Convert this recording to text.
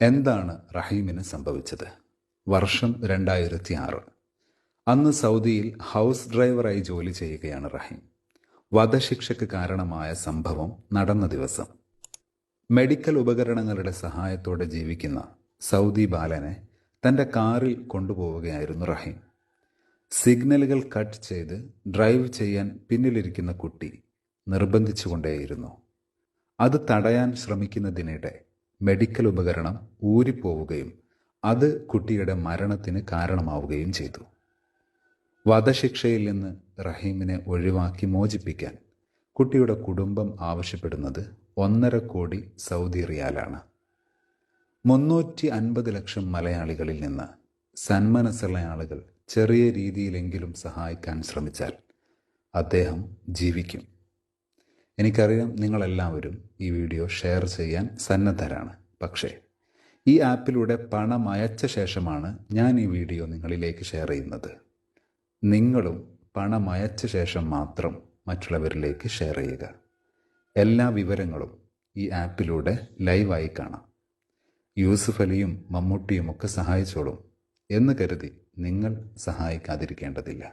എന്താണ് റഹീമിന് സംഭവിച്ചത്? വർഷം 2006. അന്ന് സൗദിയിൽ ഹൗസ് ഡ്രൈവറായി ജോലി ചെയ്യുകയാണ് റഹീം. വധശിക്ഷയ്ക്ക് കാരണമായ സംഭവം നടന്ന ദിവസം. മെഡിക്കൽ ഉപകരണങ്ങളുടെ സഹായത്തോടെ ജീവിക്കുന്ന സൗദി ബാലനെ തൻ്റെ കാറിൽ കൊണ്ടുപോവുകയായിരുന്നു റഹീം. സിഗ്നലുകൾ കട്ട് ചെയ്ത് ഡ്രൈവ് ചെയ്യാൻ പിന്നിലിരിക്കുന്ന കുട്ടി നിർബന്ധിച്ചുകൊണ്ടേയിരുന്നു. അത് തടയാൻ ശ്രമിക്കുന്നതിനിടെ മെഡിക്കൽ ഉപകരണം ഊരിപ്പോവുകയും അത് കുട്ടിയുടെ മരണത്തിന് കാരണമാവുകയും ചെയ്തു. വധശിക്ഷയിൽ നിന്ന് റഹീമിനെ ഒഴിവാക്കി മോചിപ്പിക്കാൻ കുട്ടിയുടെ കുടുംബം ആവശ്യപ്പെടുന്നത് 1.5 കോടി സൗദി റിയാലാണ്. 350 ലക്ഷം മലയാളികളിൽ നിന്ന് സന്മനസ്സുള്ള ആളുകൾ ചെറിയ രീതിയിലെങ്കിലും സഹായിക്കാൻ ശ്രമിച്ചാൽ അദ്ദേഹം ജീവിക്കും. എനിക്കറിയാം നിങ്ങളെല്ലാവരും ഈ വീഡിയോ ഷെയർ ചെയ്യാൻ സന്നദ്ധരാണ്. പക്ഷേ ഈ ആപ്പിലൂടെ പണം അയച്ച ശേഷമാണ് ഞാൻ ഈ വീഡിയോ നിങ്ങളിലേക്ക് ഷെയർ ചെയ്യുന്നത്. നിങ്ങളും പണം അയച്ച ശേഷം മാത്രം മറ്റുള്ളവരിലേക്ക് ഷെയർ ചെയ്യുക. എല്ലാ വിവരങ്ങളും ഈ ആപ്പിലൂടെ ലൈവായി കാണാം. യൂസുഫ് അലിയും മമ്മൂട്ടിയുമൊക്കെ സഹായിച്ചോളും എന്ന് കരുതി നിങ്ങൾ സഹായിക്കാതിരിക്കേണ്ടതില്ല.